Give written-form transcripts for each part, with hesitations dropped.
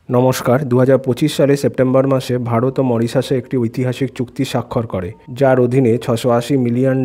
নমস্কার। ২০২৫ সালে সেপ্টেম্বর মাসে ভারত ও মরিশাসে একটি ঐতিহাসিক চুক্তি স্বাক্ষর করে, যার অধীনে $৬৮০ মিলিয়ন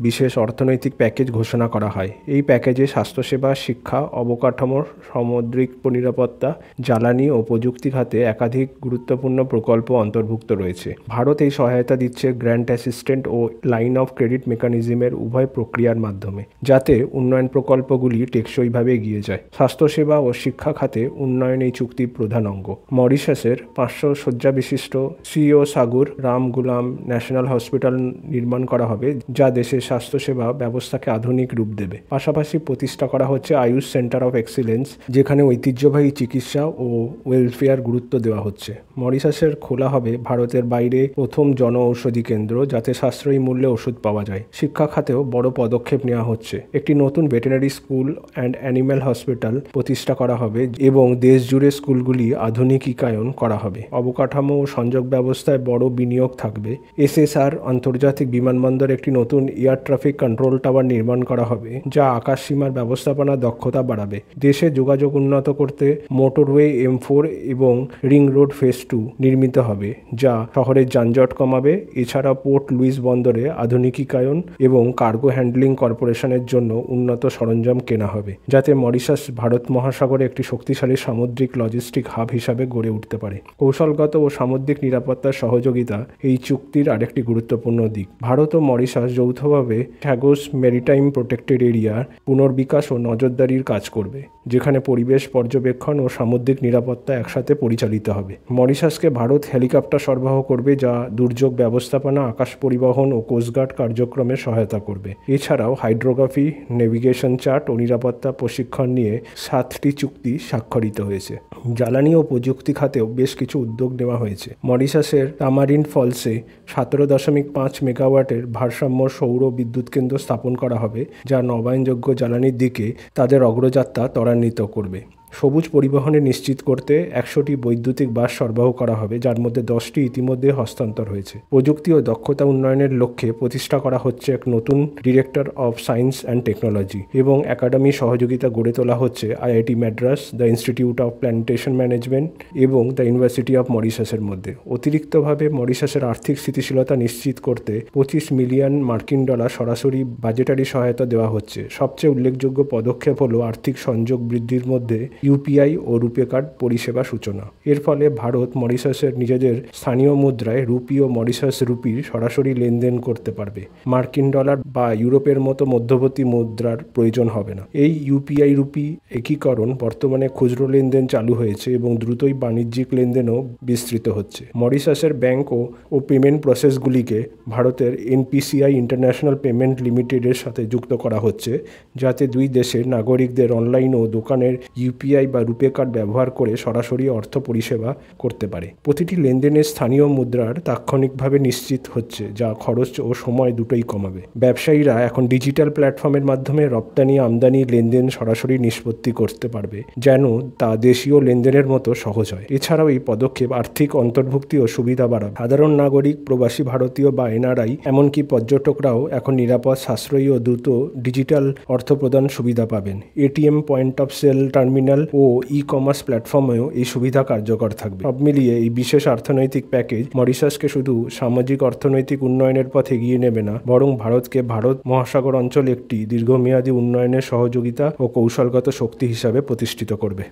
বিশেষ অর্থনৈতিক প্যাকেজ ঘোষণা করা হয়। এই প্যাকেজে স্বাস্থ্যসেবা, শিক্ষা, অবকাঠামো, সামুদ্রিক নিরাপত্তা, জ্বালানি ও প্রযুক্তি খাতে একাধিক গুরুত্বপূর্ণ প্রকল্প অন্তর্ভুক্ত রয়েছে। ভারত এই সহায়তা দিচ্ছে গ্র্যান্ট অ্যাসিস্ট্যান্ট ও লাইন অফ ক্রেডিট মেকানিজমের উভয় প্রক্রিয়ার মাধ্যমে, যাতে উন্নয়ন প্রকল্পগুলি টেকসইভাবে এগিয়ে যায়। স্বাস্থ্যসেবা ও শিক্ষা খাতে উন্নয়ন এই চুক্তির প্রধান অঙ্গ। মরিশাসের ৫০০ শয্যা বিশিষ্ট সিও সাগুর রাম গুলাম ন্যাশনাল হসপিটাল নির্মাণ করা হবে, যা দেশের স্বাস্থ্যসেবা ব্যবস্থাকে আধুনিক রূপ দেবে। পাশাপাশি প্রতিষ্ঠা করা হচ্ছে আয়ুষ সেন্টার অফ এক্সিলেন্স, যেখানে ঐতিহ্যবাহী চিকিৎসা ও ওয়েলফেয়ার গুরুত্ব দেওয়া হচ্ছে। মরিশাসের খোলা হবে ভারতের বাইরে প্রথম ঔষধি কেন্দ্র, যাতে সাশ্রয়ী মূল্যে ওষুধ পাওয়া যায়। শিক্ষা খাতেও বড় পদক্ষেপ নেওয়া হচ্ছে। একটি নতুন veterinary school and animal hospital প্রতিষ্ঠা করা হবে এবং দেশ জুড়ে স্কুলগুলি আধুনিকীকরণ করা হবে। অবকাঠামো ও সংযোগ ব্যবস্থায় বড় বিনিয়োগ থাকবে। এসএসআর আন্তর্জাতিক বিমানবন্দরে একটি নতুন এয়ার ট্রাফিক কন্ট্রোল টাওয়ার নির্মাণ করা হবে, যা আকাশ সীমার ব্যবস্থাপনার দক্ষতা বাড়াবে। দেশে যোগাযোগ উন্নত করতে মোটরওয়ে M4 এবং রিং রোড ফেজ 2 নির্মিত হবে, যা শহরের যানজট কমাবে। এছাড়া পোর্ট লুইস বন্দরে আধুনিকীকরণ এবং কার্গো হ্যান্ডলিং কর্পোরেশনের জন্য উন্নত সরঞ্জাম কেনা হবে, যাতে মরিশাস ভারত মহাসাগরে একটি শক্তিশালী সামুদ্রিক লজিস্টিক হাব হিসাবে গড়ে উঠতে পারে। কৌশলগত ও সামুদ্রিক নিরাপত্তার সহযোগিতা এই চুক্তির আরেকটি গুরুত্বপূর্ণ দিক। ভারত ও মরিশাস যৌথভাবে স্যাগোস মেরিটাইম প্রোটেক্টেড এরিয়ার পুনর্বিকাশ ও নজরদারির কাজ করবে, যেখানে পরিবেশ পর্যবেক্ষণ ও সামুদ্রিক নিরাপত্তা একসাথে পরিচালিত হবে। মরিশাসকে ভারত হেলিকপ্টার সরবরাহ করবে, যা দুর্যোগ ব্যবস্থাপনা, আকাশ পরিবহন ও কোস্টগার্ড কার্যক্রমে সহায়তা করবে। এছাড়াও হাইড্রোগ্রাফি, নেভিগেশন চার্ট ও নিরাপত্তা প্রশিক্ষণ নিয়ে 7টি চুক্তি স্বাক্ষরিত হয়েছে। জ্বালানি ও প্রযুক্তি খাতেও বেশ কিছু উদ্যোগ নেওয়া হয়েছে। মরিশাসের তামারিন ফলসে 17.5 মেগাওয়াটের ভারসাম্য সৌর বিদ্যুৎ কেন্দ্র স্থাপন করা হবে, যা নবায়নযোগ্য জ্বালানির দিকে তাদের অগ্রযাত্রা ত্বরান্বিত করবে। সবুজ পরিবহনে নিশ্চিত করতে 100টি বৈদ্যুতিক বাস সরবরাহ করা হবে, যার মধ্যে 10টি ইতিমধ্যে হস্তান্তর হয়েছে। প্রযুক্তি ও দক্ষতা উন্নয়নের লক্ষ্যে প্রতিষ্ঠা করা হচ্ছে এক নতুন director of science and technology এবং একাডেমি সহযোগিতা গড়ে তোলা হচ্ছে IIT Madras, the institute of plantation management এবং দ্য ইউনিভার্সিটি অফ মরিশাসের মধ্যে। অতিরিক্তভাবে মরিশাসের আর্থিক স্থিতিশীলতা নিশ্চিত করতে $25 মিলিয়ন সরাসরি বাজেটারি সহায়তা দেওয়া হচ্ছে। সবচেয়ে উল্লেখযোগ্য পদক্ষেপ হল আর্থিক সংযোগ বৃদ্ধির মধ্যে UPI ও রুপে কার্ড পরিষেবা সূচনা। এর ফলে ভারত মরিশাসের নিজেদের স্থানীয় মুদ্রায় রুপি ও মরিশাস রুপির সরাসরি লেনদেন করতে পারবে। মার্কিন ডলার বা ইউরোপের মতো মধ্যবর্তী মুদ্রার প্রয়োজন হবে না। এই UPI রুপি একীকরণ বর্তমানে খুচরো লেনদেন চালু হয়েছে এবং দ্রুতই বাণিজ্যিক লেনদেনও বিস্তৃত হচ্ছে। মরিশাসের ব্যাংক ও পেমেন্ট প্রসেসগুলিকে ভারতের NPCI ইন্টারন্যাশনাল পেমেন্ট লিমিটেডের সাথে যুক্ত করা হচ্ছে, যাতে দুই দেশের নাগরিকদের অনলাইন ও দোকানের UPI বা রুপে কার্ড ব্যবহার করে সরাসরি অর্থ পরিষেবা করতে পারে। প্রতিটি লেনদেনের স্থানীয় মুদ্রার তাৎক্ষণিকভাবে নিশ্চিত হচ্ছে, যা খরচ ও সময় দুটোই কমাবে। ব্যবসায়ীরা এখন ডিজিটাল প্ল্যাটফর্মের মাধ্যমে রপ্তানি আমদানি লেনদেন সরাসরি নিষ্পত্তি করতে পারবে, যেন তা দেশীয় লেনদেনের মতো সহজ হয়। এছাড়াও এই পদক্ষেপ আর্থিক অন্তর্ভুক্তি ও সুবিধা বাড়াবে। সাধারণ নাগরিক, প্রবাসী ভারতীয় বা NRI, এমনকি পর্যটকরাও এখন নিরাপদ, সাশ্রয়ী ও দ্রুত ডিজিটাল অর্থ প্রদান সুবিধা পাবেন। ATM, point of sale terminal ও ই-কমার্স প্ল্যাটফর্মেও এই সুবিধা কার্যকর থাকবে। সব মিলিয়ে এই বিশেষ অর্থনৈতিক প্যাকেজ মরিশাসকে শুধু সামাজিক অর্থনৈতিক উন্নয়নের পথে এগিয়ে নেবে না, বরং ভারতকে ভারত মহাসাগর অঞ্চলে একটি দীর্ঘমেয়াদী উন্নয়নের সহযোগিতা ও কৌশলগত শক্তি হিসাবে প্রতিষ্ঠিত করবে।